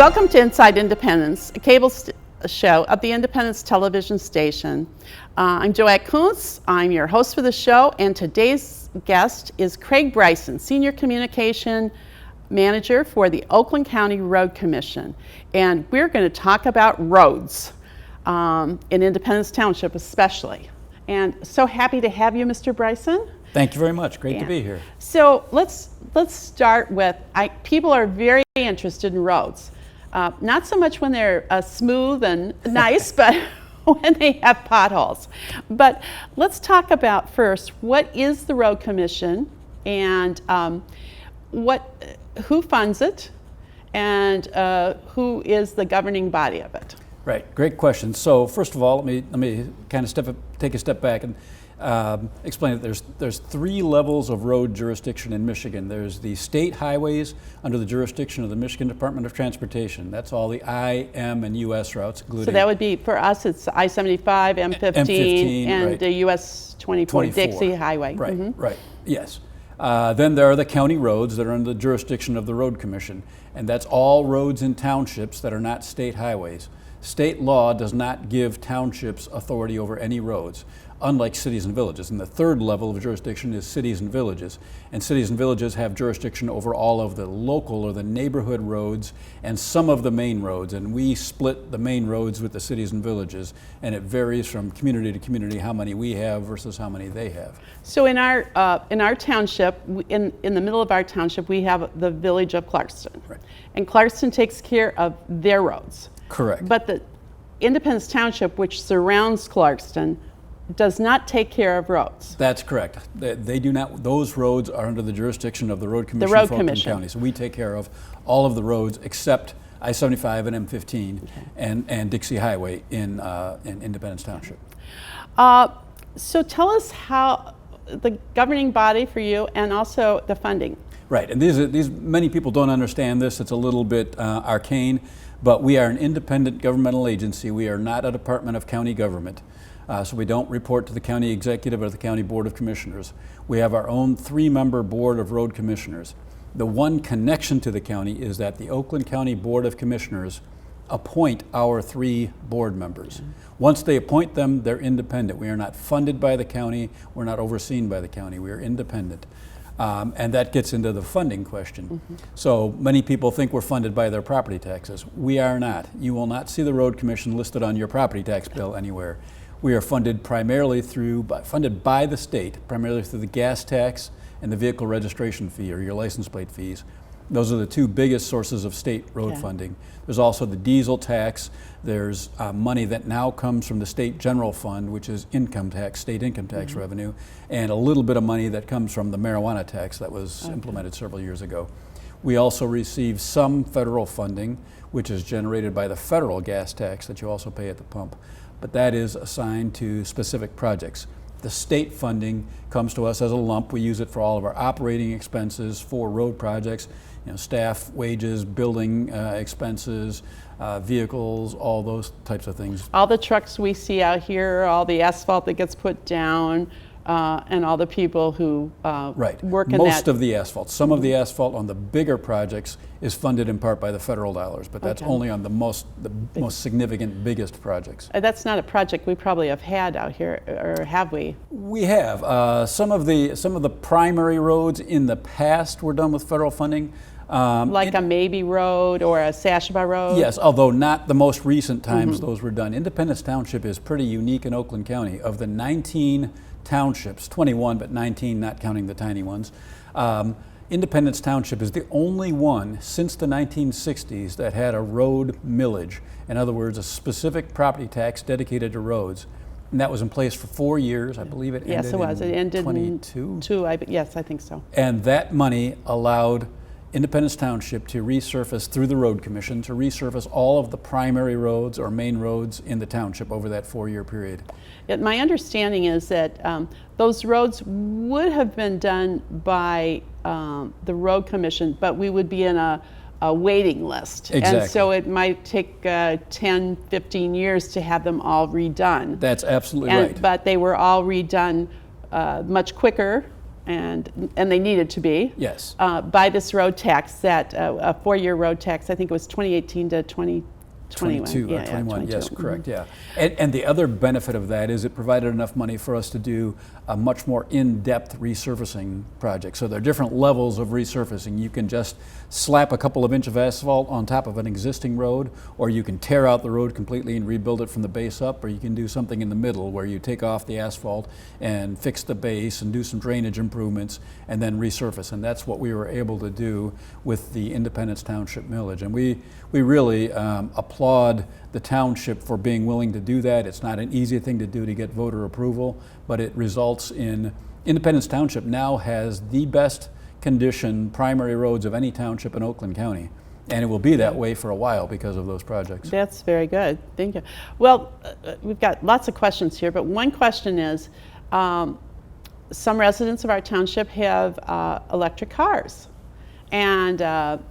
Welcome to Inside Independence, a cable show of the Independence television station. I'm Joette Kuntz. I'm your host for the show, and today's guest is Craig Bryson, Senior Communication Manager for the Oakland County Road Commission. And we're going to talk about roads in Independence Township especially. And so happy to have you, Mr. Bryson. Thank you very much. Great to be here. So let's start with, people are very interested in roads. Not so much when they're smooth and nice, but when they have potholes. But let's talk about first, what is the Road Commission and who funds it and who is the governing body of it? Right, great question. So first of all, let me kind of take a step back and explain that there's three levels of road jurisdiction in Michigan. There's the state highways under the jurisdiction of the Michigan Department of Transportation. That's all the I, M, and US routes, including. So that would be, for us, it's I-75, M15, and right. the US 24 Dixie Highway. Right, Mm-hmm. right, yes. Then there are the county roads that are under the jurisdiction of the Road Commission, and that's all roads in townships that are not state highways. State law does not give townships authority over any roads, unlike cities and villages. And the third level of jurisdiction is cities and villages. And cities and villages have jurisdiction over all of the local or the neighborhood roads and some of the main roads. And we split the main roads with the cities and villages. And it varies from community to community how many we have versus how many they have. So in our township, in the middle of our township, we have the village of Clarkston. Right. And Clarkston takes care of their roads. Correct. But the Independence Township, which surrounds Clarkston, does not take care of roads. That's correct. They do not. Those roads are under the jurisdiction of the Road Commission for Oakland County. So we take care of all of the roads except I-75 and M15 and Dixie Highway in Independence Township. So tell us how the governing body for you and also the funding. Right, and these many people don't understand this. It's a little bit arcane, but we are an independent governmental agency. We are not a department of county government. So we don't report to the county executive or the county board of commissioners. We have our own 3-member board of road commissioners. The one connection to the county is that the Oakland County Board of Commissioners appoint our 3 board members. Once they appoint them, they're independent. We are not funded by the county. We're not overseen by the county. We are independent. And that gets into the funding question. Mm-hmm. So many people think we're funded by their property taxes. We are not. You will not see the Road Commission listed on your property tax bill anywhere. We are funded primarily funded by the state, primarily through the gas tax and the vehicle registration fee or your license plate fees. Those are the 2 biggest sources of state road funding. There's also the diesel tax. There's money that now comes from the state general fund, which is income tax, state income tax revenue, and a little bit of money that comes from the marijuana tax that was implemented several years ago. We also receive some federal funding, which is generated by the federal gas tax that you also pay at the pump. But that is assigned to specific projects. The state funding comes to us as a lump. We use it for all of our operating expenses for road projects, staff wages, building expenses, vehicles, all those types of things. All the trucks we see out here, all the asphalt that gets put down, and all the people who work in that. Most of the asphalt. Some of the asphalt on the bigger projects is funded in part by the federal dollars, but that's only on the most significant, biggest projects. That's not a project we probably have had out here, or have we? We have. Some of the primary roads in the past were done with federal funding. Like a Maybe Road or a Sashaba Road? Yes, although not the most recent times those were done. Independence Township is pretty unique in Oakland County. Of the 19 townships, 21 but 19 not counting the tiny ones, Independence Township is the only one since the 1960s that had a road millage. In other words, a specific property tax dedicated to roads. And that was in place for 4 years. I believe it ended Yes, it was. It ended 22. Yes, I think so. And that money allowed Independence Township to resurface through the Road Commission, to resurface all of the primary roads or main roads in the township over that 4-year period. My understanding is that those roads would have been done by the Road Commission, but we would be in a waiting list. Exactly. And so it might take 10, 15 years to have them all redone. That's absolutely right. But they were all redone much quicker and they needed to be, Yes. by this road tax, that a 4-year road tax. I think it was 2018 to 2021. 22 or Yeah, 21, 22. yes, correct, yeah. And the other benefit of that is it provided enough money for us to do a much more in-depth resurfacing project. So there are different levels of resurfacing. You can just slap a couple of inches of asphalt on top of an existing road, or you can tear out the road completely and rebuild it from the base up, or you can do something in the middle where you take off the asphalt and fix the base and do some drainage improvements and then resurface. And that's what we were able to do with the Independence Township millage. And we really applaud the township for being willing to do that. It's not an easy thing to do to get voter approval, but it results in Independence Township now has the best condition primary roads of any township in Oakland County. And it will be that way for a while because of those projects. That's very good. Thank you. Well, we've got lots of questions here, but one question is, some residents of our township have electric cars. And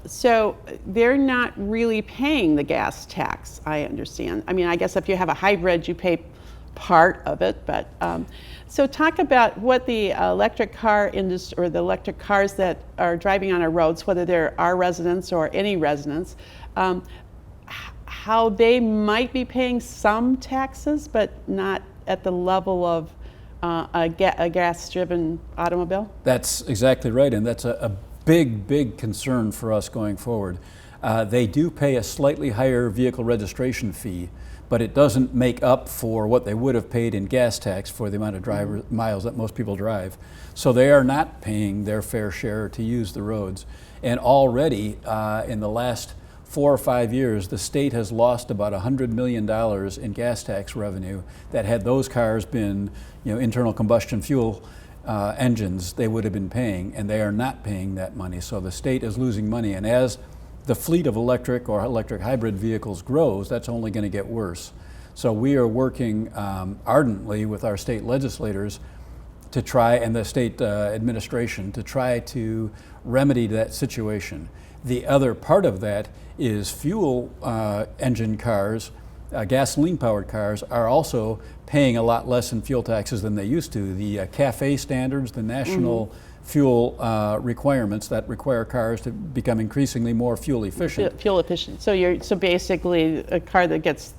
so they're not really paying the gas tax, I understand. I mean, I guess if you have a hybrid, you pay part of it. But so talk about what the electric car industry, or the electric cars that are driving on our roads, whether they're our residents or any residents, how they might be paying some taxes, but not at the level of a gas-driven automobile? That's exactly right, and that's a big concern for us going forward. They do pay a slightly higher vehicle registration fee, but it doesn't make up for what they would have paid in gas tax for the amount of miles that most people drive. So they are not paying their fair share to use the roads. And already in the last 4 or 5 years, the state has lost about $100 million in gas tax revenue that had those cars been, internal combustion fuel engines, they would have been paying, and they are not paying that money. So the state is losing money, and as the fleet of electric or electric hybrid vehicles grows, that's only going to get worse. So we are working ardently with our state legislators to try, and the state administration, to try to remedy that situation. The other part of that is fuel engine cars, gasoline-powered cars, are also paying a lot less in fuel taxes than they used to. The CAFE standards, the national fuel requirements that require cars to become increasingly more fuel efficient. Fuel efficient. So basically, a car that gets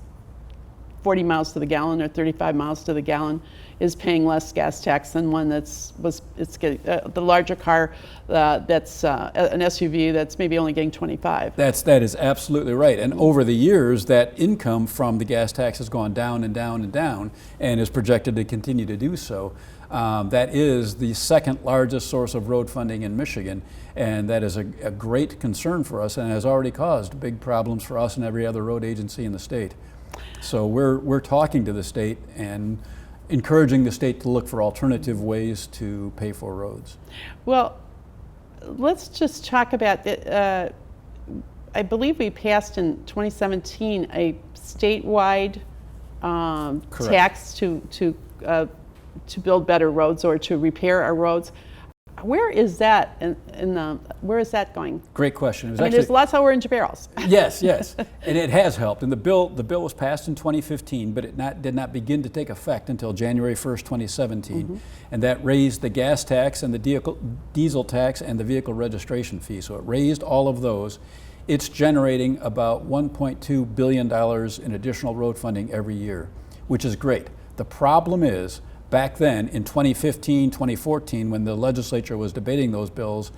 40 miles to the gallon or 35 miles to the gallon is paying less gas tax than one the larger car that's an SUV that's maybe only getting 25. That is absolutely right. And over the years, that income from the gas tax has gone down and down and down, and is projected to continue to do so. That is the second largest source of road funding in Michigan, and that is a great concern for us, and has already caused big problems for us and every other road agency in the state. So we're talking to the state and encouraging the state to look for alternative ways to pay for roads. Well, let's just talk about it. I believe we passed in 2017 a statewide tax to build better roads or to repair our roads. Where is that where is that going? Great question. There's lots of orange barrels. Yes, and it has helped. And the bill was passed in 2015, but it did not begin to take effect until January 1st, 2017. And that raised the gas tax and the diesel tax and the vehicle registration fee. So it raised all of those. It's generating about $1.2 billion in additional road funding every year, which is great. The problem is, back then, in 2015, 2014, when the legislature was debating those bills,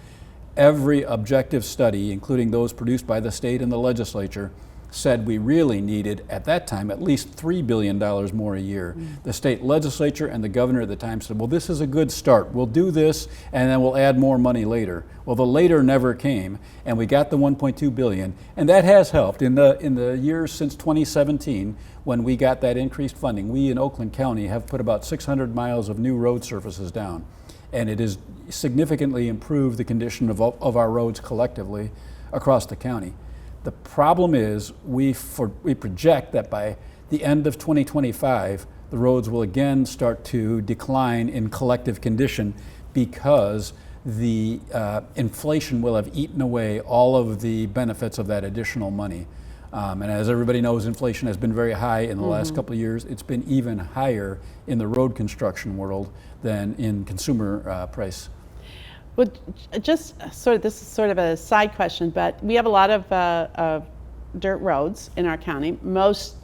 every objective study, including those produced by the state and the legislature, said we really needed, at that time, at least $3 billion more a year. The state legislature and the governor at the time said, well, this is a good start. We'll do this, and then we'll add more money later. Well, the later never came, and we got the $1.2 billion, and that has helped. In the years since 2017, when we got that increased funding, we in Oakland County have put about 600 miles of new road surfaces down, and it has significantly improved the condition of our roads collectively across the county. The problem is we project that by the end of 2025, the roads will again start to decline in collective condition because the inflation will have eaten away all of the benefits of that additional money. And as everybody knows, inflation has been very high in the last couple of years. It's been even higher in the road construction world than in consumer price Well, just sort of, this is sort of a side question, but we have a lot of dirt roads in our county. Most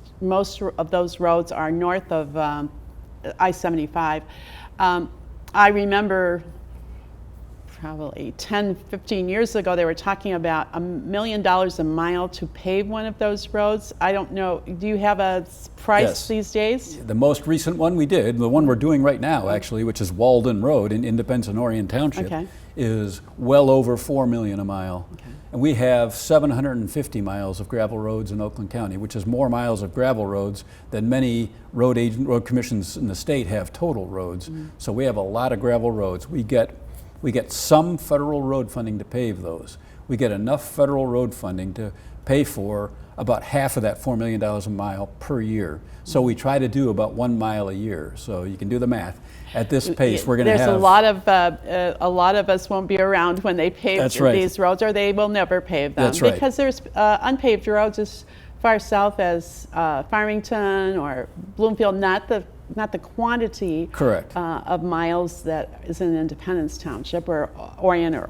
of those roads are north of I-75. I remember probably 10, 15 years ago, they were talking about $1 million a mile to pave one of those roads. I don't know, do you have a price Yes. these days? The most recent one we did, the one we're doing right now actually, which is Walden Road in Independence and Orion Township, Okay. is well over $4 million a mile. Okay. And we have 750 miles of gravel roads in Oakland County, which is more miles of gravel roads than many road commissions in the state have total roads. Mm-hmm. So we have a lot of gravel roads. We get some federal road funding to pave those. We get enough federal road funding to pay for about half of that $4 million a mile per year. So we try to do about 1 mile a year. So you can do the math. At this pace, we're going to have... There's a lot of us won't be around when they pave That's right. these roads, or they will never pave them. That's right. Because there's unpaved roads as far south as Farmington or Bloomfield, not the quantity Correct. of miles that is in Independence Township or Orion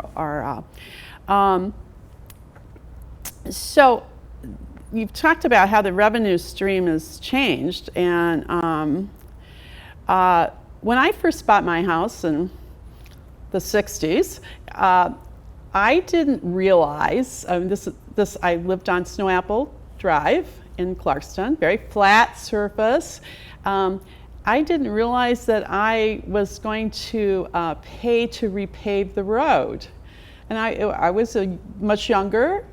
so you've talked about how the revenue stream has changed, and when I first bought my house in the 60s, I didn't realize, I lived on Snow Apple Drive in Clarkston, very flat surface. I didn't realize that I was going to pay to repave the road. And I was much younger,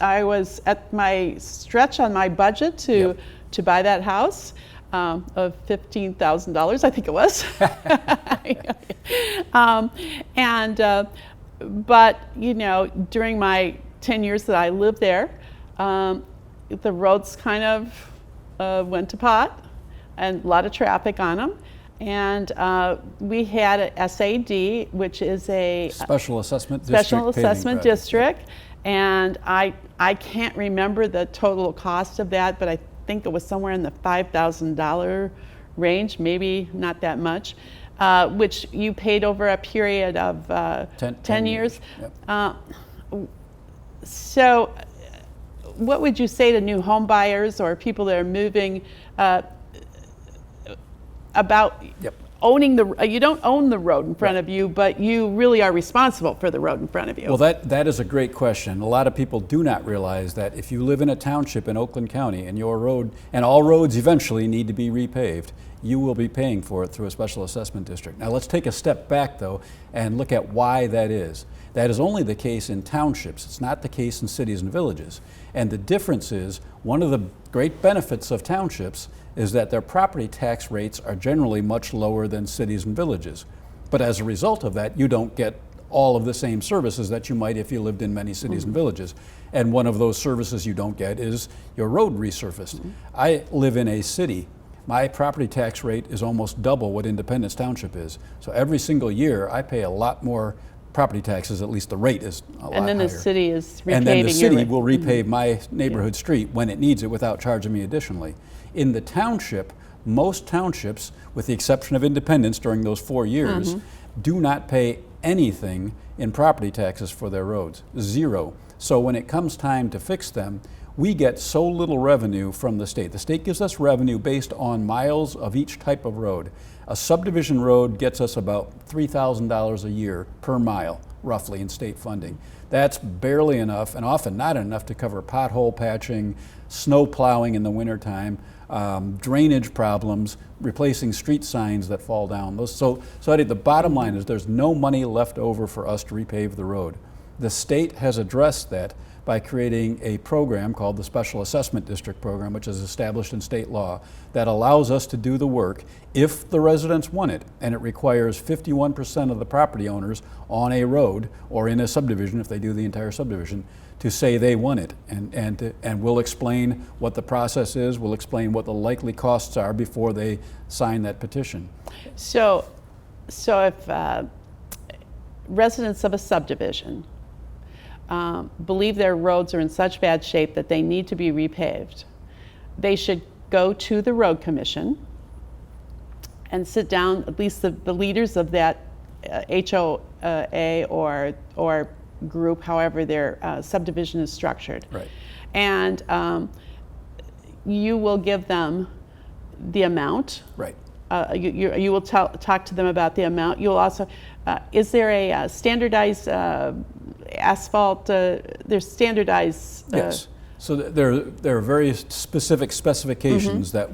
I was at my stretch on my budget to buy that house of $15,000, I think it was. But you know, during my 10 years that I lived there, the roads kind of went to pot, and a lot of traffic on them. And we had a SAD, which is a Special Assessment District. And I can't remember the total cost of that, but I think it was somewhere in the $5,000 range, maybe not that much, which you paid over a period of 10 years. Yep. So what would you say to new home buyers or people that are moving about owning you don't own the road in front of you, but you really are responsible for the road in front of you? Well, that is a great question. A lot of people do not realize that if you live in a township in Oakland County and your road, and all roads eventually need to be repaved, you will be paying for it through a special assessment district. Now let's take a step back though and look at why that is. That is only the case in townships. It's not the case in cities and villages. And the difference is, one of the great benefits of townships is that their property tax rates are generally much lower than cities and villages. But as a result of that, you don't get all of the same services that you might if you lived in many cities and villages. And one of those services you don't get is your road resurfaced. I live in a city. My property tax rate is almost double what Independence Township is. So every single year I pay a lot more property taxes, at least the rate is a lot higher. And then the city is repaving. And then the city will repave my neighborhood street when it needs it without charging me additionally. In the township, most townships, with the exception of Independence during those 4 years, do not pay anything in property taxes for their roads, zero. So when it comes time to fix them, we get so little revenue from the state. The state gives us revenue based on miles of each type of road. A subdivision road gets us about $3,000 a year per mile, roughly, in state funding. That's barely enough, and often not enough, to cover pothole patching, snow plowing in the wintertime, drainage problems, replacing street signs that fall down. So Eddie, the bottom line is there's no money left over for us to repave the road. The state has addressed that by creating a program called the Special Assessment District Program, which is established in state law, that allows us to do the work if the residents want it. And it requires 51% of the property owners on a road or in a subdivision, if they do the entire subdivision, to say they want it. And we'll explain what the process is, we'll explain what the likely costs are before they sign that petition. So if residents of a subdivision believe their roads are in such bad shape that they need to be repaved, they should go to the road commission and sit down, at least the leaders of that HOA or group, however their subdivision is structured. Right. And you will give them the amount. Right. You will talk to them about the amount. You'll also, is there a standardized asphalt? There's standardized. Yes. So there are very specific specifications that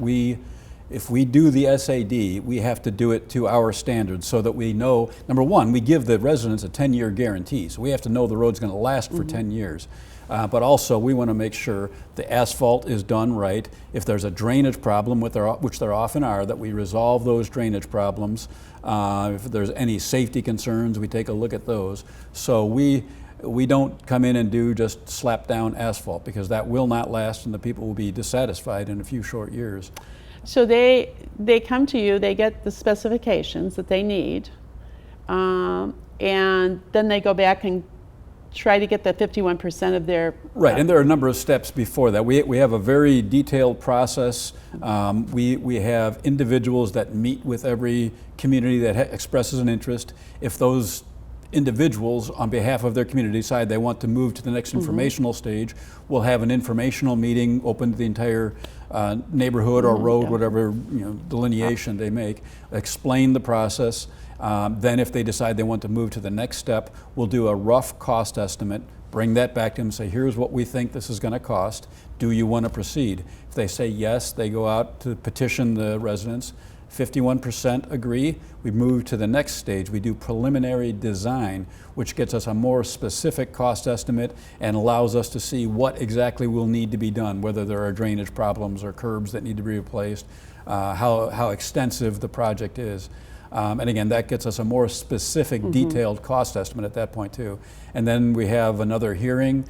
if we do the SAD, we have to do it to our standards so that we know, number one, we give the residents a 10-year guarantee. So we have to know the road's going to last for 10 years. But also we want to make sure the asphalt is done right. If there's a drainage problem, which there often are, that we resolve those drainage problems. If there's any safety concerns, we take a look at those. So we don't come in and do just slap down asphalt, because that will not last and the people will be dissatisfied in a few short years. So they come to you, they get the specifications that they need, and then they go back and try to get the 51% of their... Right, and there are a number of steps before that. We have a very detailed process. We have individuals that meet with every community that expresses an interest. If those individuals on behalf of their community decide they want to move to the next informational stage, we'll have an informational meeting open to the entire neighborhood or road, whatever delineation they make, explain the process. Then if they decide they want to move to the next step, we'll do a rough cost estimate, bring that back to them and say, here's what we think this is going to cost. Do you want to proceed? If they say yes, they go out to petition the residents. 51% agree, we move to the next stage. We do preliminary design, which gets us a more specific cost estimate and allows us to see what exactly will need to be done, whether there are drainage problems or curbs that need to be replaced, how extensive the project is. And again, that gets us a more specific, detailed cost estimate at that point too. And then we have another hearing.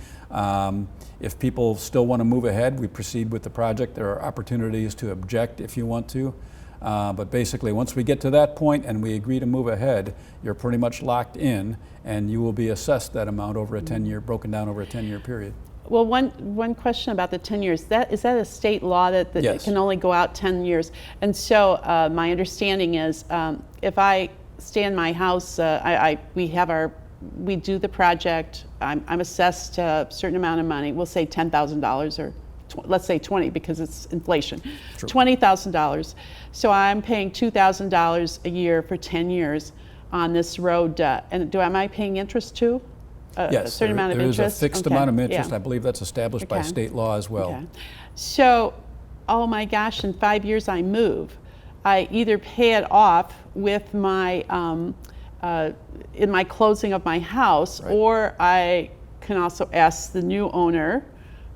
If people still want to move ahead, we proceed with the project. There are opportunities to object if you want to. But basically, once we get to that point and we agree to move ahead, you're pretty much locked in, and you will be assessed that amount over a 10-year, broken down over a 10-year period. Well, one question about the 10 years, is that a state law that Yes. can only go out 10 years? And so my understanding is if I stay in my house, we do the project, I'm assessed a certain amount of money, we'll say $10,000 or let's say 20 because it's inflation, Sure. $20,000. So I'm paying $2,000 a year for 10 years on this road. And am I paying interest too? Yes, a certain amount of there interest? is a fixed Okay. amount of interest. Yeah. I believe that's established by Okay. state law as well. Okay. So, oh my gosh, in 5 years I move. I either pay it off with my, in my closing of my house, Right. or I can also ask the new owner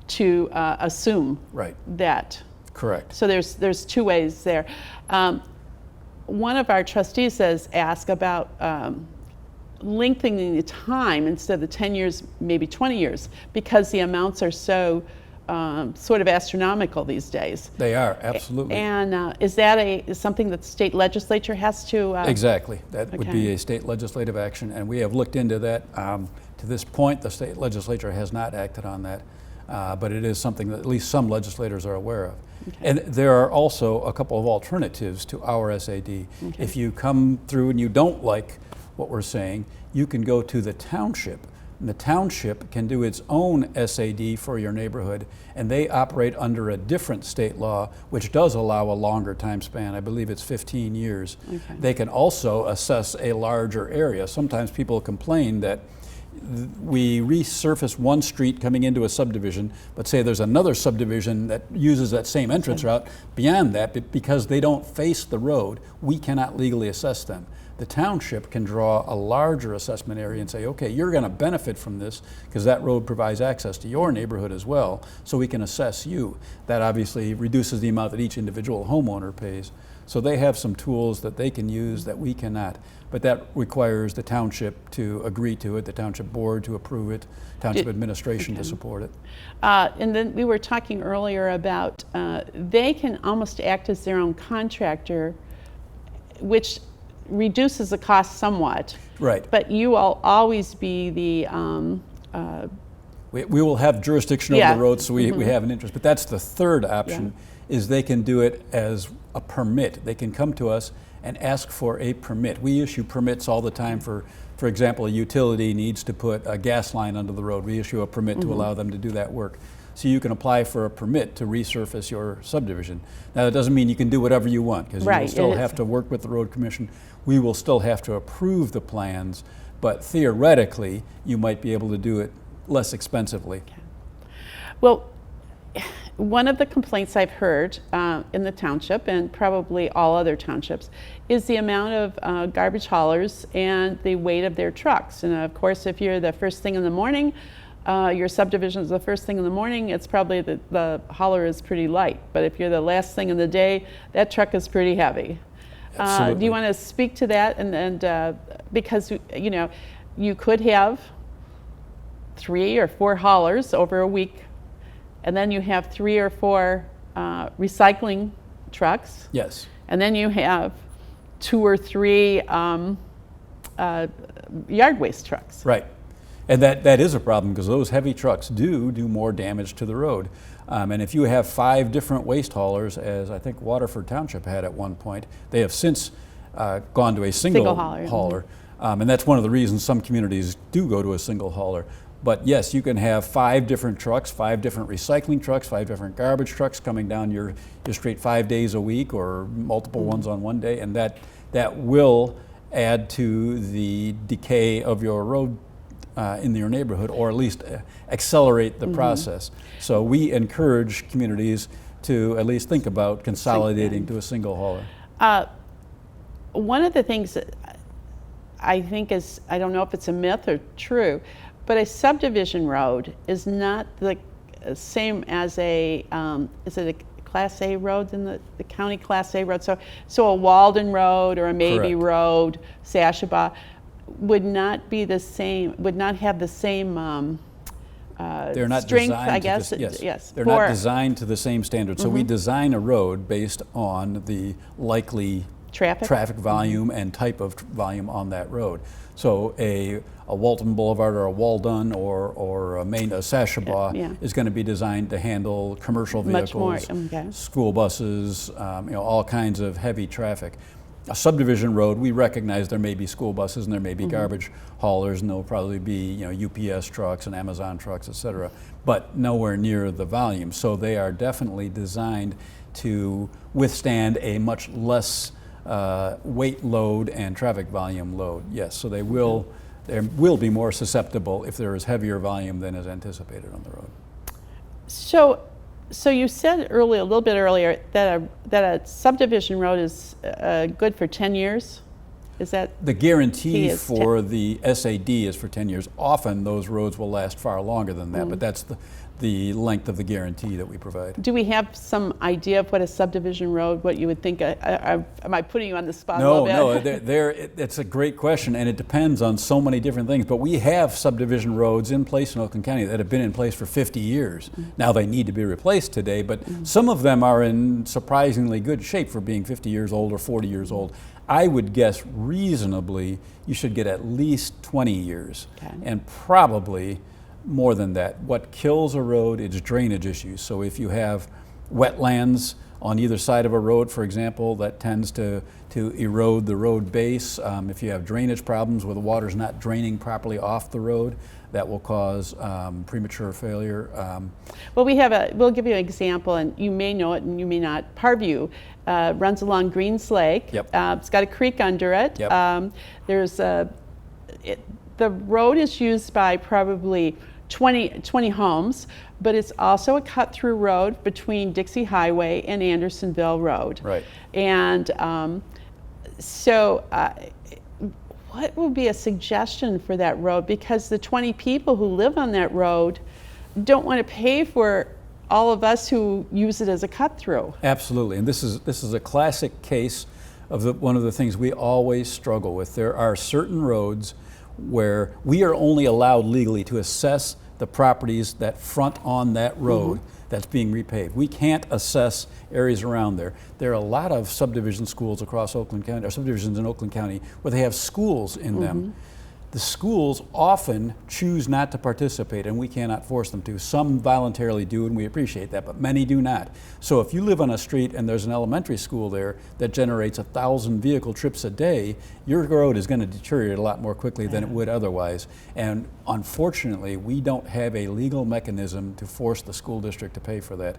to assume Right. that. Correct. So there's two ways there. One of our trustees has asked about lengthening the time instead of the 10 years, maybe 20 years, because the amounts are so sort of astronomical these days. They are, absolutely. And is that something that the state legislature has to? Exactly. That would be Okay. a state legislative action, and we have looked into that. To this point, the state legislature has not acted on that, but it is something that at least some legislators are aware of. Okay. And there are also a couple of alternatives to our SAD. Okay. If you come through and you don't like what we're saying, you can go to the township. And the township can do its own SAD for your neighborhood, and they operate under a different state law, which does allow a longer time span. I believe it's 15 years. Okay. They can also assess a larger area. Sometimes people complain that we resurface one street coming into a subdivision, but say there's another subdivision that uses that same entrance route beyond that, but because they don't face the road, we cannot legally assess them. The township can draw a larger assessment area and say, okay, you're going to benefit from this because that road provides access to your neighborhood as well, so we can assess you. That obviously reduces the amount that each individual homeowner pays. So they have some tools that they can use that we cannot, but that requires the township to agree to it, the township board to approve it, township administration to support it. And then we were talking earlier about they can almost act as their own contractor, which reduces the cost somewhat. Right. But you will always be the We will have jurisdiction over the road, so we have an interest. But that's the third option, is they can do it as a permit. They can come to us and ask for a permit. We issue permits all the time for example, a utility needs to put a gas line under the road. We issue a permit to allow them to do that work. So you can apply for a permit to resurface your subdivision. Now, that doesn't mean you can do whatever you want, because you will still have to work with the road commission. We will still have to approve the plans, but theoretically, you might be able to do it less expensively. Okay. Well, one of the complaints I've heard in the township, and probably all other townships, is the amount of garbage haulers and the weight of their trucks. And of course, if you're the first thing in the morning, your subdivision is the first thing in the morning, it's probably the hauler is pretty light. But if you're the last thing in the day, that truck is pretty heavy. Do you want to speak to that? And because, you know, you could have 3 or 4 haulers over a week, and then you have 3 or 4 recycling trucks. Yes. And then you have 2 or 3 yard waste trucks. Right. And that is a problem, because those heavy trucks do more damage to the road. And if you have 5 different waste haulers, as I think Waterford Township had at one point, they have since gone to a single hauler. And that's one of the reasons some communities do go to a single hauler. But yes, you can have 5 different trucks, 5 different recycling trucks, 5 different garbage trucks coming down your street 5 days a week, or multiple ones on one day, and that will add to the decay of your road in your neighborhood, or at least accelerate the process. So we encourage communities to at least think about consolidating to a single hauler. One of the things that I think is, I don't know if it's a myth or true, but a subdivision road is not the same as a, is it a Class A road in the county Class A road? So a Walden Road or a Maybe Road, Sashaba, would not be the same, would not have the same they're not strength, designed I guess. They're not designed to the same standard. So we design a road based on the likely traffic volume and type of volume on that road. So a Walton Boulevard or a Walden or a Sashaba is going to be designed to handle commercial vehicles, school buses, all kinds of heavy traffic. A subdivision road, we recognize there may be school buses and there may be garbage haulers, and there'll probably be UPS trucks and Amazon trucks, et cetera, but nowhere near the volume. So they are definitely designed to withstand a much less weight load and traffic volume load. Yes, so they will be more susceptible if there is heavier volume than is anticipated on the road. So you said a little bit earlier that a subdivision road is good for 10 years. Is that the guarantee for the SAD is for 10 years? Often those roads will last far longer than that, but that's the length of the guarantee that we provide. Do we have some idea of what a subdivision road, what you would think? Am I putting you on the spot a little bit? No, it's a great question, and it depends on so many different things. But we have subdivision roads in place in Oakland County that have been in place for 50 years. Now they need to be replaced today, but some of them are in surprisingly good shape for being 50 years old or 40 years old. I would guess reasonably you should get at least 20 years, and probably more than that. What kills a road is drainage issues. So if you have wetlands on either side of a road, for example, that tends to erode the road base. If you have drainage problems where the water's not draining properly off the road, that will cause premature failure. Well, we'll give you an example, and you may know it and you may not. Parview runs along Greens Lake. It's got a creek under it. The road is used by probably 20 homes, but it's also a cut-through road between Dixie Highway and Andersonville Road. Right. And what would be a suggestion for that road? Because the 20 people who live on that road don't want to pay for all of us who use it as a cut-through. Absolutely, and this is a classic case of one of the things we always struggle with. There are certain roads where we are only allowed legally to assess the properties that front on that road that's being repaved. We can't assess areas around there. There are a lot of subdivision schools across Oakland County, or subdivisions in Oakland County, where they have schools in them. The schools often choose not to participate, and we cannot force them to. Some voluntarily do, and we appreciate that, but many do not. So if you live on a street and there's an elementary school there that generates 1,000 vehicle trips a day, your road is going to deteriorate a lot more quickly than it would otherwise. And unfortunately, we don't have a legal mechanism to force the school district to pay for that.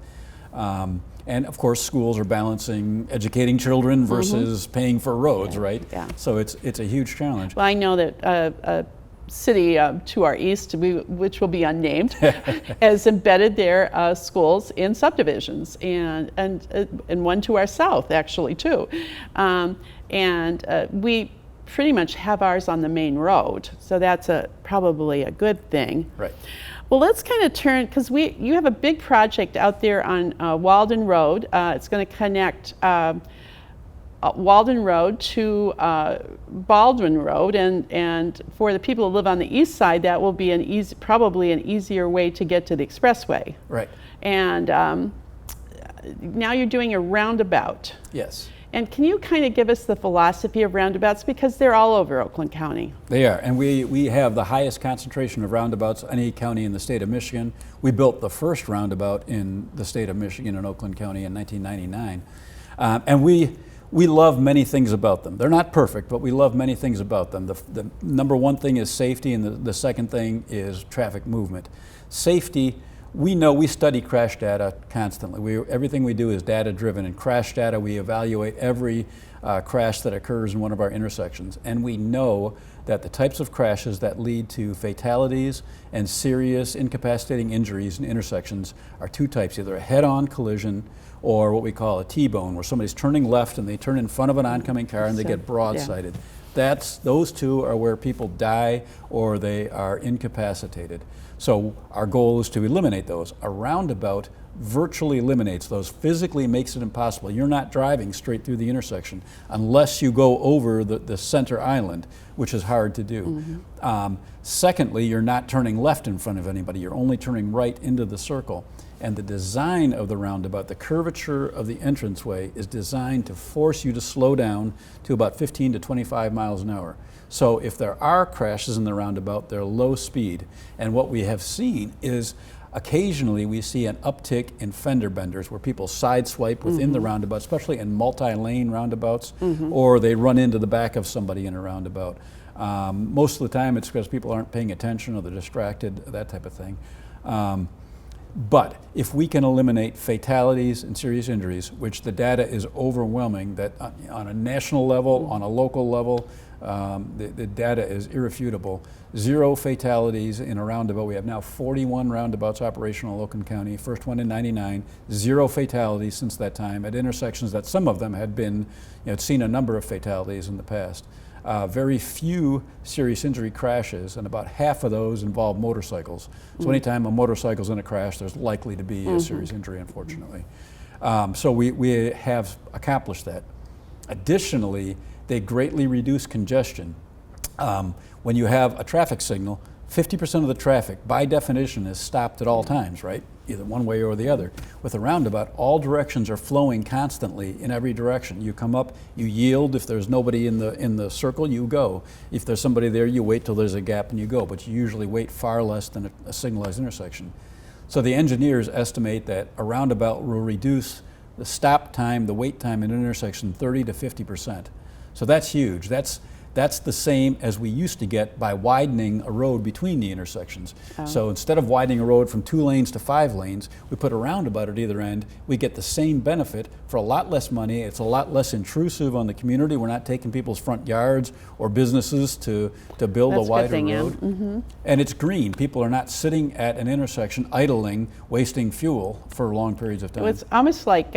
And of course, schools are balancing educating children versus paying for roads, right? Yeah. So it's a huge challenge. Well, I know that a city to our east, which will be unnamed, has embedded their schools in subdivisions, and one to our south, actually, too. We pretty much have ours on the main road, so that's probably a good thing. Right. Well, let's kind of turn, because you have a big project out there on Walden Road. It's going to connect Walden Road to Baldwin Road, and for the people who live on the east side, that will be probably an easier way to get to the expressway. Right. And now you're doing a roundabout. Yes. And can you kind of give us the philosophy of roundabouts, because they're all over Oakland County? They are, and we have the highest concentration of roundabouts any county in the state of Michigan. We built the first roundabout in the state of Michigan in Oakland County in 1999. And we love many things about them. They're not perfect, but we love many things about them. The number one thing is safety, and the second thing is traffic movement. Safety, we study crash data constantly. Everything we do is data driven. In crash data, we evaluate every crash that occurs in one of our intersections. And we know that the types of crashes that lead to fatalities and serious incapacitating injuries in intersections are two types, either a head-on collision or what we call a T-bone, where somebody's turning left and they turn in front of an oncoming car and they get broadsided. Those two are where people die or they are incapacitated. So our goal is to eliminate those. A roundabout virtually eliminates those, physically makes it impossible. You're not driving straight through the intersection unless you go over the center island, which is hard to do. Secondly, you're not turning left in front of anybody. You're only turning right into the circle. And the design of the roundabout, the curvature of the entranceway, is designed to force you to slow down to about 15 to 25 miles an hour. So if there are crashes in the roundabout, they're low speed. And what we have seen is occasionally we see an uptick in fender benders where people sideswipe within the roundabout, especially in multi-lane roundabouts, or they run into the back of somebody in a roundabout. Most of the time it's because people aren't paying attention or they're distracted, that type of thing. But if we can eliminate fatalities and serious injuries, which the data is overwhelming, that on a national level, on a local level, the data is irrefutable. 0 fatalities in a roundabout. We have now 41 roundabouts operational in Oakland County, first one in '99. 0 fatalities since that time at intersections that some of them had been, had seen a number of fatalities in the past. Very few serious injury crashes, and about half of those involve motorcycles. So anytime a motorcycle's in a crash, there's likely to be a serious injury, unfortunately. So we have accomplished that. Additionally, they greatly reduce congestion. When you have a traffic signal, 50% of the traffic, by definition, is stopped at all times, right? Either one way or the other. With a roundabout, all directions are flowing constantly in every direction. You come up, you yield. If there's nobody in the circle, you go. If there's somebody there, you wait till there's a gap and you go. But you usually wait far less than a signalized intersection. So the engineers estimate that a roundabout will reduce the stop time, the wait time in an intersection 30 to 50%. So that's huge. That's the same as we used to get by widening a road between the intersections. So instead of widening a road from 2 lanes to 5 lanes, we put a roundabout at either end. We get the same benefit for a lot less money. It's a lot less intrusive on the community. We're not taking people's front yards or businesses to build a wider road. And it's green. People are not sitting at an intersection idling, wasting fuel for long periods of time. It's almost like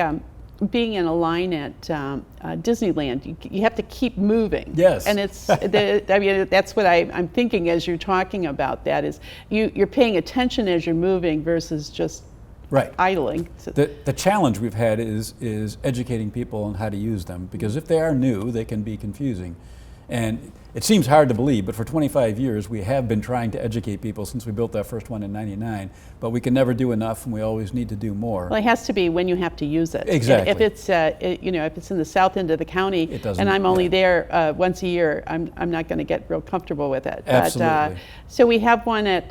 being in a line at Disneyland. You have to keep moving. Yes. And it's, I mean, that's what I'm thinking as you're talking about that, is you're paying attention as you're moving versus just idling. So the challenge we've had is educating people on how to use them, because if they are new, they can be confusing. And it seems hard to believe, but for 25 years we have been trying to educate people since we built that first one in '99. But we can never do enough, and we always need to do more. Well, it has to be when you have to use it. Exactly. If it's if it's in the south end of the county, It doesn't- and I'm only yeah. there once a year, I'm not going to get real comfortable with it. Absolutely. But, so we have one at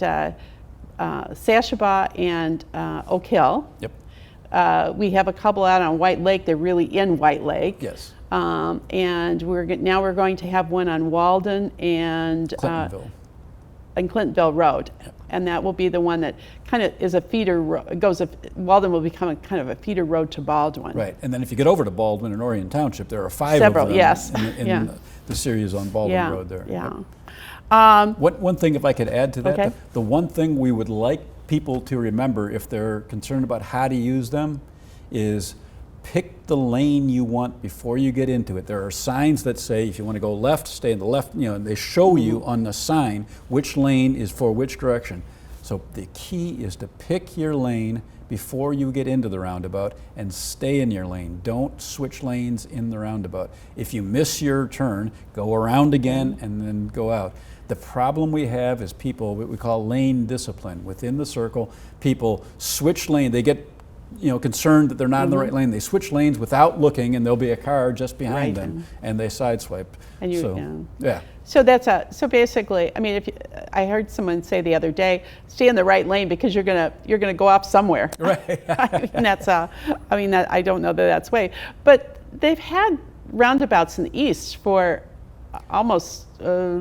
Sashaba and Oak Hill. Yep. We have a couple out on White Lake. They're really in White Lake. Yes. And now we're going to have one on Walden and Clintonville. Clintonville Road. Yep. And that will be the one that kind of is a feeder. Walden will become a kind of a feeder road to Baldwin. Right, and then if you get over to Baldwin and Orion Township, there are Several, of them yes. in Yeah. the series on Baldwin Yeah. Road there. Yeah. One thing, if I could add to that, Okay. the one thing we would like people to remember if they're concerned about how to use them is pick the lane you want before you get into it. There are signs that say if you want to go left, stay in the left, and they show you on the sign which lane is for which direction. So the key is to pick your lane before you get into the roundabout and stay in your lane. Don't switch lanes in the roundabout. If you miss your turn, go around again and then go out. The problem we have is people, what we call lane discipline. Within the circle, people switch lane. They get concerned that they're not in the right lane. They switch lanes without looking, and there'll be a car just behind them, and they sideswipe. And you, so, yeah. So so basically, I mean, I heard someone say the other day, stay in the right lane because you're gonna go off somewhere. Right. I don't know that that's way, but they've had roundabouts in the east for almost a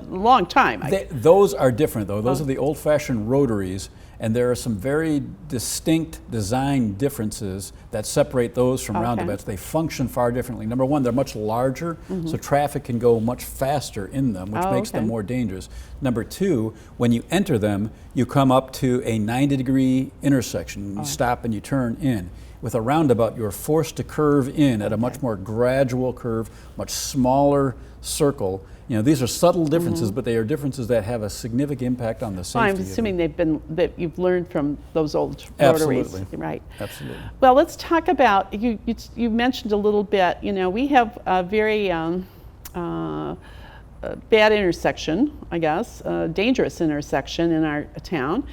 long time. Those are different, though. Those are the old-fashioned rotaries, and there are some very distinct design differences that separate those from roundabouts. They function far differently. Number one, they're much larger, so traffic can go much faster in them, which makes them more dangerous. Number two, when you enter them, you come up to a 90-degree intersection. You stop and you turn in. With a roundabout, you're forced to curve in at a much more gradual curve, much smaller circle. These are subtle differences, but they are differences that have a significant impact on the safety. Well, I'm assuming that you've learned from those old rotaries. Absolutely. Right. Absolutely. Well, let's talk about, you mentioned a little bit, we have a very bad intersection, I guess, a dangerous intersection in our town.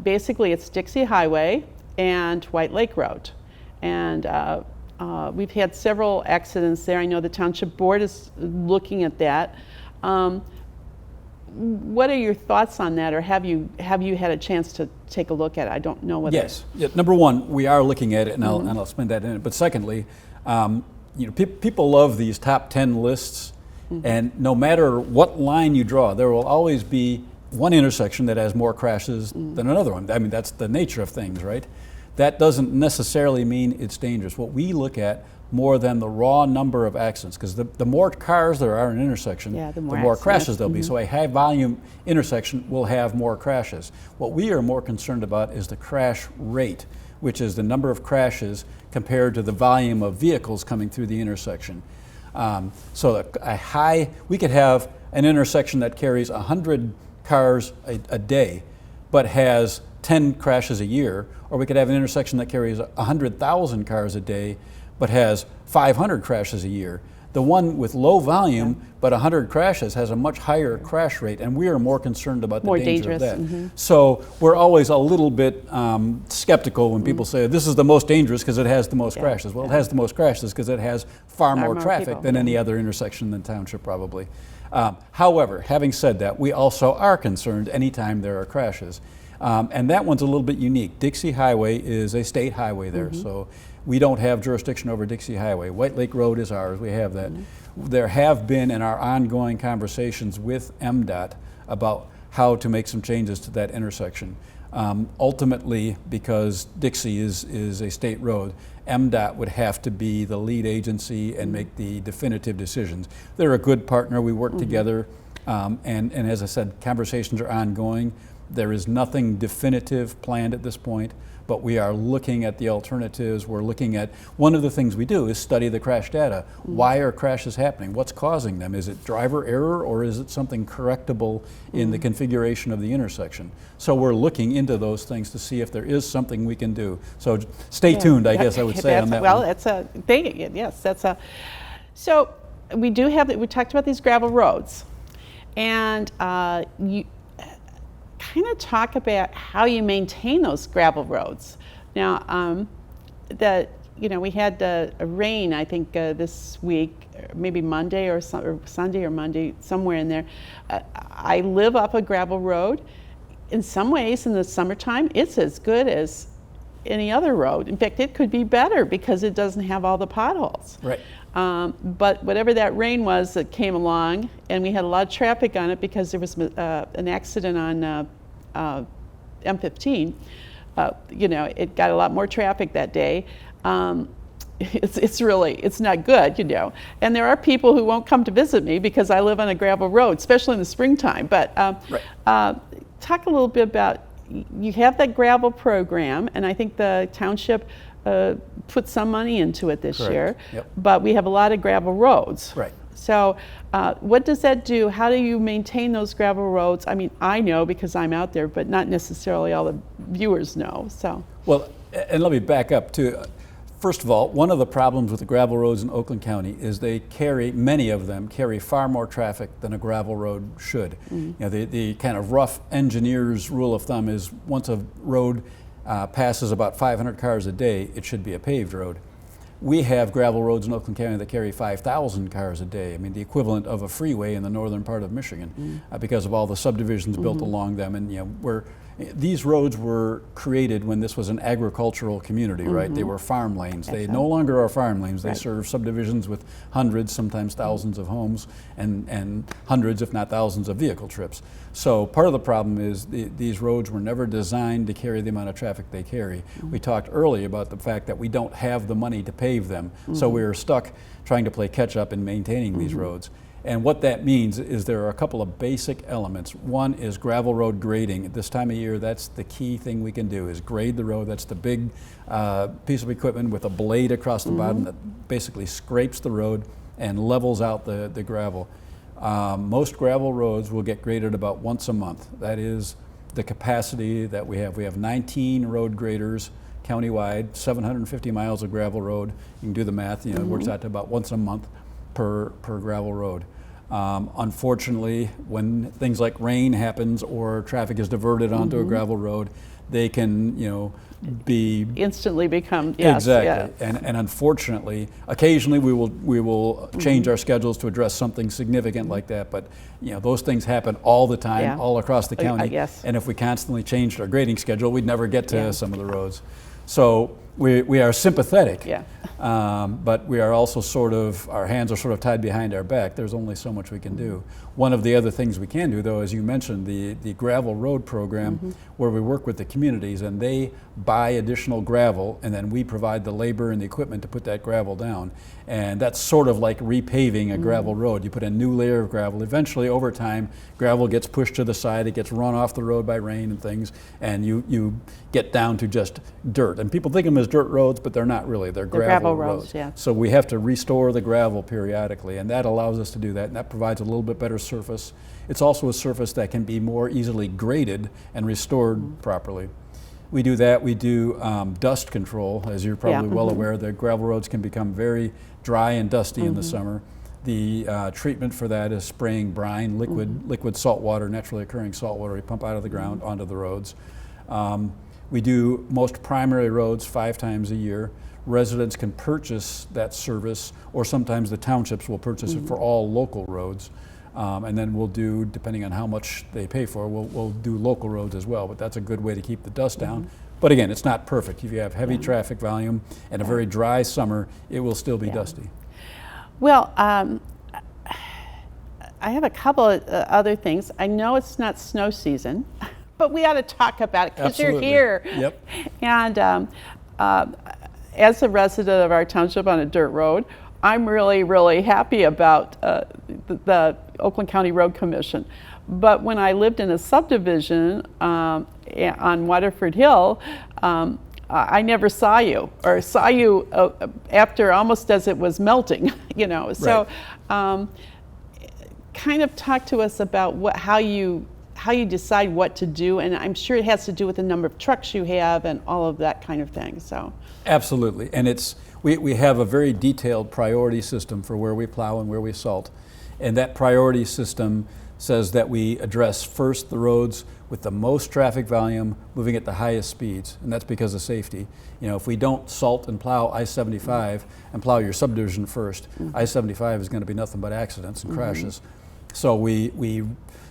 Basically, it's Dixie Highway and White Lake Road. And we've had several accidents there. I know the Township Board is looking at that. What are your thoughts on that, or have you had a chance to take a look at it? I don't know whether. Yes. Yeah, number one, we are looking at it, and I'll spend that in it. But secondly, people love these top 10 lists, and no matter what line you draw, there will always be one intersection that has more crashes than another one. I mean, that's the nature of things, right? That doesn't necessarily mean it's dangerous. What we look at more than the raw number of accidents, because the more cars there are in an intersection, the more crashes there'll be. So a high volume intersection will have more crashes. What we are more concerned about is the crash rate, which is the number of crashes compared to the volume of vehicles coming through the intersection. We could have an intersection that carries 100 cars a day, but has 10 crashes a year, or we could have an intersection that carries 100,000 cars a day, but has 500 crashes a year. The one with low volume, but 100 crashes, has a much higher crash rate, and we are more concerned about the danger of that. So we're always a little bit skeptical when people say, this is the most dangerous because it has the most crashes. Well, it has the most crashes because it has far more traffic than any other intersection in the township, probably. However, having said that, we also are concerned anytime there are crashes. And that one's a little bit unique. Dixie Highway is a state highway there, so we don't have jurisdiction over Dixie Highway. White Lake Road is ours, we have that. There have been in our ongoing conversations with MDOT about how to make some changes to that intersection. Ultimately, because Dixie is a state road, MDOT would have to be the lead agency and make the definitive decisions. They're a good partner, we work together, and as I said, conversations are ongoing. There is nothing definitive planned at this point, but we are looking at the alternatives. We're looking at, one of the things we do is study the crash data. Why are crashes happening? What's causing them? Is it driver error, or is it something correctable in the configuration of the intersection? So we're looking into those things to see if there is something we can do. So stay tuned, I guess I would say on that well, one. that's a thing, yes, that's a, so we do have, we talked about these gravel roads, and you kind of talk about how you maintain those gravel roads. Now, we had a rain, I think, this week, maybe Monday or Sunday or Monday, somewhere in there. I live up a gravel road. In some ways, in the summertime, it's as good as any other road. In fact, it could be better because it doesn't have all the potholes. Right. But whatever that rain was that came along, and we had a lot of traffic on it because there was an accident on M15. It got a lot more traffic that day. It's not good, And there are people who won't come to visit me because I live on a gravel road, especially in the springtime. But talk a little bit about, you have that gravel program, and I think the township put some money into it this year. Yep. But we have a lot of gravel roads. Right. So what does that do? How do you maintain those gravel roads? I mean, I know because I'm out there, but not necessarily all the viewers know. So. Well, and let me back up too. First of all, one of the problems with the gravel roads in Oakland County is many of them carry far more traffic than a gravel road should. The kind of rough engineer's rule of thumb is once a road passes about 500 cars a day, it should be a paved road. We have gravel roads in Oakland County that carry 5,000 cars a day. I mean, the equivalent of a freeway in the northern part of Michigan, because of all the subdivisions built along them. And these roads were created when this was an agricultural community, right? They were farm lanes. They no longer are farm lanes. They serve subdivisions with hundreds, sometimes thousands of homes, and hundreds, if not thousands, of vehicle trips. So part of the problem is these roads were never designed to carry the amount of traffic they carry. We talked earlier about the fact that we don't have the money to pave them, so we are stuck trying to play catch up in maintaining these roads. And what that means is there are a couple of basic elements. One is gravel road grading. At this time of year, that's the key thing we can do, is grade the road. That's the big piece of equipment with a blade across the bottom that basically scrapes the road and levels out the gravel. Most gravel roads will get graded about once a month. That is the capacity that we have. We have 19 road graders countywide, 750 miles of gravel road. You can do the math, it works out to about once a month per gravel road. Unfortunately, when things like rain happens or traffic is diverted onto a gravel road, they can, be instantly become exactly. And unfortunately, occasionally we will change our schedules to address something significant like that. But those things happen all the time, all across the county. Yes. And if we constantly changed our grading schedule, we'd never get to some of the roads. So we are sympathetic, but we are also our hands are sort of tied behind our back. There's only so much we can do. One of the other things we can do, though, as you mentioned, the gravel road program, where we work with the communities and they buy additional gravel, and then we provide the labor and the equipment to put that gravel down. And that's sort of like repaving a gravel road. You put a new layer of gravel. Eventually, over time, gravel gets pushed to the side. It gets run off the road by rain and things, and you get down to just dirt. And people think of them as dirt roads, but they're not really. They're gravel roads. So we have to restore the gravel periodically, and that allows us to do that, and that provides a little bit better surface. It's also a surface that can be more easily graded and restored properly. We do that. We do dust control. As you're probably well aware, the gravel roads can become very dry and dusty in the summer. The treatment for that is spraying brine, liquid salt water, naturally occurring salt water we pump out of the ground onto the roads. We do most primary roads 5 times a year. Residents can purchase that service, or sometimes the townships will purchase it for all local roads. And then we'll do, depending on how much they pay for, we'll do local roads as well. But that's a good way to keep the dust down. But again, it's not perfect. If you have heavy traffic volume and a very dry summer, it will still be dusty. Well, I have a couple of other things. I know it's not snow season, but we ought to talk about it because you're here. Yep. And as a resident of our township on a dirt road, I'm really, really happy about the Oakland County Road Commission. But when I lived in a subdivision on Waterford Hill, I never saw you, or saw you after almost as it was melting, So kind of talk to us about how you decide what to do, and I'm sure it has to do with the number of trucks you have and all of that kind of thing. So absolutely, and We have a very detailed priority system for where we plow and where we salt. And that priority system says that we address first the roads with the most traffic volume moving at the highest speeds, and that's because of safety. You know, if we don't salt and plow I-75 and plow your subdivision first, I-75 is going to be nothing but accidents and crashes. So we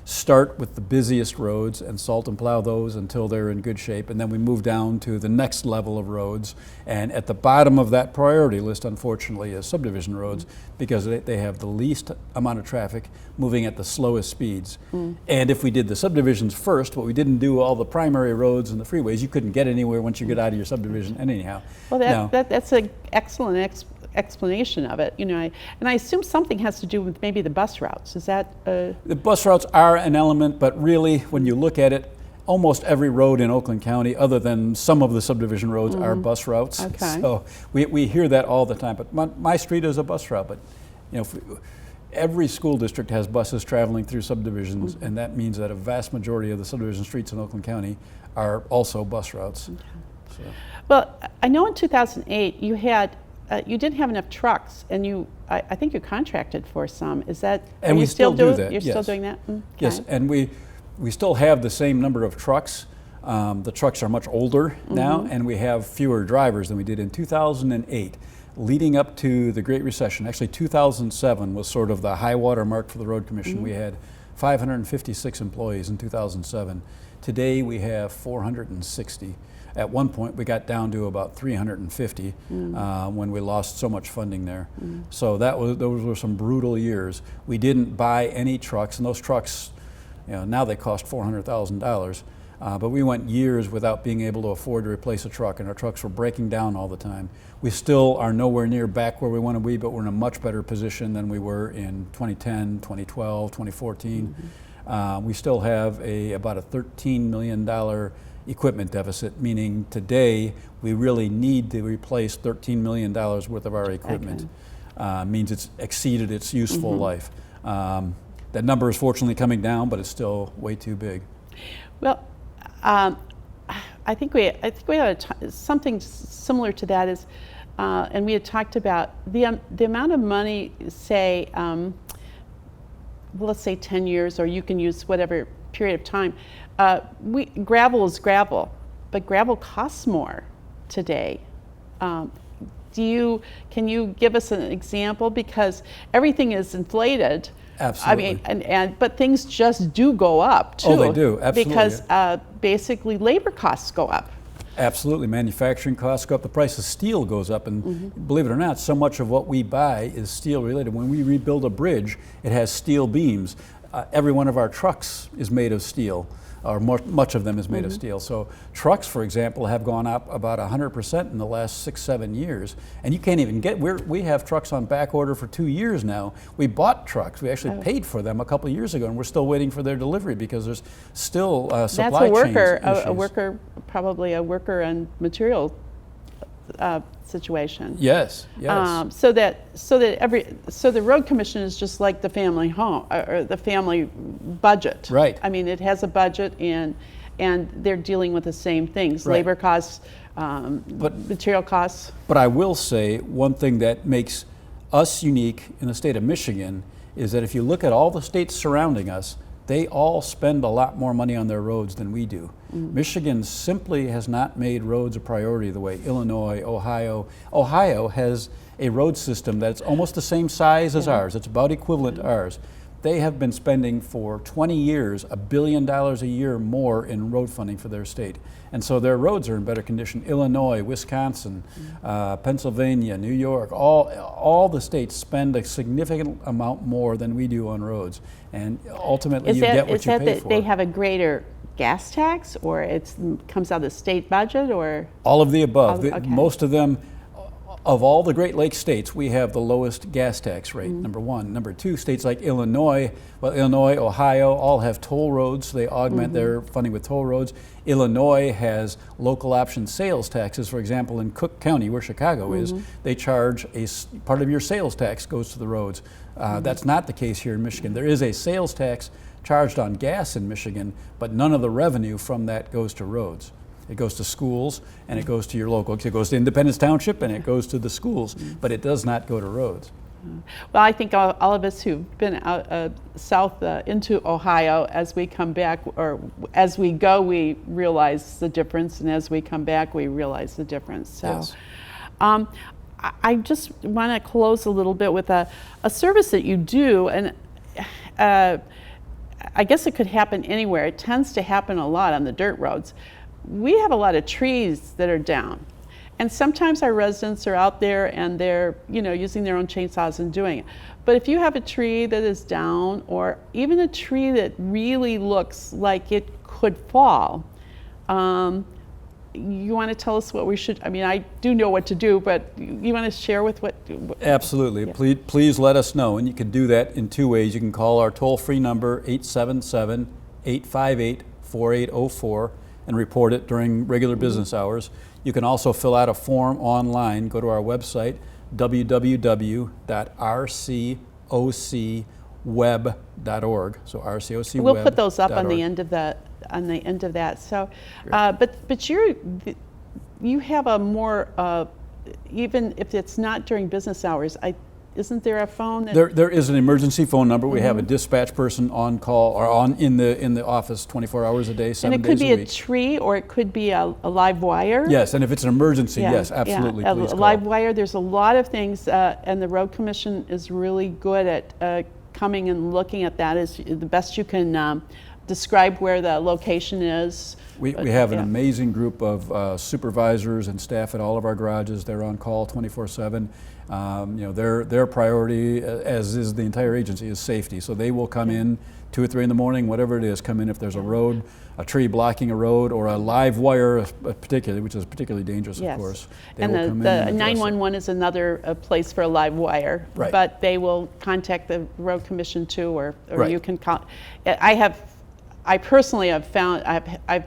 start with the busiest roads and salt and plow those until they're in good shape, and then we move down to the next level of roads. And at the bottom of that priority list, unfortunately, is subdivision roads, because they have the least amount of traffic moving at the slowest speeds. And if we did the subdivisions first, but we didn't do all the primary roads and the freeways, you couldn't get anywhere once you get out of your subdivision anyhow. Well, that's an excellent explanation of it, you know, and I assume something has to do with maybe the bus routes. Is that the bus routes are an element, but really, when you look at it, almost every road in Oakland County, other than some of the subdivision roads, are bus routes. Okay. So we hear that all the time. But my street is a bus route. But you know, every school district has buses traveling through subdivisions, and that means that a vast majority of the subdivision streets in Oakland County are also bus routes. So. Well, I know in 2008 you had. You didn't have enough trucks, and I think you contracted for some. Is that? And we still do that. You're yes. still doing that? Okay. Yes, and we still have the same number of trucks. The trucks are much older now, and we have fewer drivers than we did in 2008. Leading up to the Great Recession, actually 2007 was sort of the high water mark for the Road Commission. We had 556 employees in 2007. Today we have 460. At one point, we got down to about 350 when we lost so much funding there. So those were some brutal years. We didn't buy any trucks, and those trucks, you know, now they cost $400,000. But we went years without being able to afford to replace a truck, and our trucks were breaking down all the time. We still are nowhere near back where we want to be, but we're in a much better position than we were in 2010, 2012, 2014. We still have about a $13 million equipment deficit, meaning today we really need to replace $13 million worth of our equipment. Means it's exceeded its useful life. That number is fortunately coming down, but it's still way too big. Well, I think we had something similar to that is, and we had talked about the amount of money, say, well, let's say 10 years, or you can use whatever period of time. Gravel is gravel, but gravel costs more today. Can you give us an example? Because everything is inflated. Absolutely. I mean, but things just do go up too. Oh, they do, absolutely. Because basically labor costs go up. Absolutely, manufacturing costs go up, the price of steel goes up, and believe it or not, so much of what we buy is steel related. When we rebuild a bridge, it has steel beams. Every one of our trucks is made of steel, or much of them is made of steel. So trucks, for example, have gone up about 100% in the last 6-7 years. And you can't even we have trucks on back order for 2 years now. We bought trucks, we actually paid for them a couple of years ago, and we're still waiting for their delivery because there's still supply chain issues. Probably a worker and material situation. Yes, yes. So the Road Commission is just like the family home or the family budget. Right. I mean, it has a budget, and they're dealing with the same things: Right. labor costs, material costs. But I will say one thing that makes us unique in the state of Michigan is that if you look at all the states surrounding us, they all spend a lot more money on their roads than we do. Michigan simply has not made roads a priority the way Illinois, Ohio has a road system that's almost the same size as ours. It's about equivalent to ours. They have been spending for 20 years $1 billion a year more in road funding for their state. And so their roads are in better condition. Illinois, Wisconsin, Pennsylvania, New York, all the states spend a significant amount more than we do on roads. And ultimately you get what you pay for. They have a greater gas tax, or it comes out of the state budget, or? All of the above. Okay. Most of them, of all the Great Lakes states, we have the lowest gas tax rate, number one. Number two, states like Illinois, Ohio, all have toll roads. So they augment their funding with toll roads. Illinois has local option sales taxes. For example, in Cook County, where Chicago is, they charge part of your sales tax goes to the roads. That's not the case here in Michigan. There is a sales tax charged on gas in Michigan, but none of the revenue from that goes to roads. It goes to schools, and it goes to your local, it goes to Independence Township, and it goes to the schools, but it does not go to roads. Well, I think all of us who've been out south into Ohio, as we come back, or as we go, we realize the difference, and as we come back, we realize the difference. So, Yes. I just want to close a little bit with a service that you do, and I guess it could happen anywhere. It tends to happen a lot on the dirt roads. We have a lot of trees that are down. And sometimes our residents are out there and they're, using their own chainsaws and doing it. But if you have a tree that is down, or even a tree that really looks like it could fall, you want to tell us what we should, I do know what to do, but you want to share with what? Absolutely. Yeah. Please let us know. And you can do that in two ways. You can call our toll-free number, 877-858-4804, and report it during regular business hours. You can also fill out a form online. Go to our website, www.rcocweb.org. So rcocweb.org. We'll put those up on the end of that. So, but you have a more even if it's not during business hours. Isn't there a phone? There is an emergency phone number. We have a dispatch person on call or in the office 24 hours a day, 7 days a week. And it could be a tree, or it could be a live wire. Yes, and if it's an emergency, yes, absolutely, please a call. live wire. There's a lot of things, and the Road Commission is really good at coming and looking at that. Is the best you can describe where the location is. We have an amazing group of supervisors and staff at all of our garages. They're on call 24/7. Their priority, as is the entire agency, is safety. So they will come in 2 or 3 in the morning, whatever it is, come in if there's a road, a tree blocking a road, or a live wire, particularly, which is particularly dangerous, Yes. of course. And the 911 is another place for a live wire, Right. but they will contact the Road Commission too, or Right. you can call. I personally have found, I've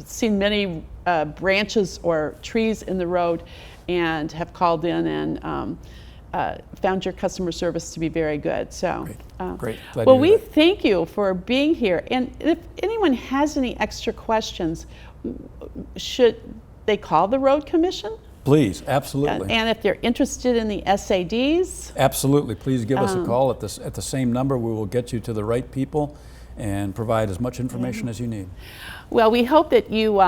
seen many branches or trees in the road, and have called in and found your customer service to be very good. So, Great. Glad to well, hear we that. thank you for being here. And if anyone has any extra questions, should they call the Road Commission? Please, absolutely. And if they're interested in the SADs? Absolutely. Please give us a call at the same number. We will get you to the right people and provide as much information as you need. Well, we hope that you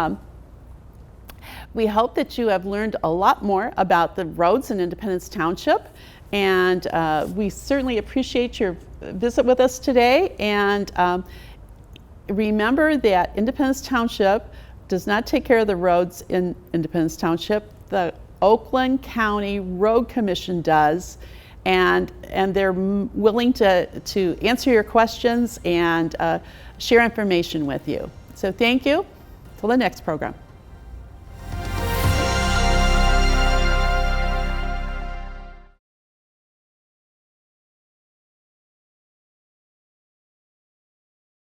have learned a lot more about the roads in Independence Township, and we certainly appreciate your visit with us today. And remember that Independence Township does not take care of the roads in Independence Township. The Oakland County Road Commission does, and they're willing to answer your questions and share information with you. So thank you. Till the next program.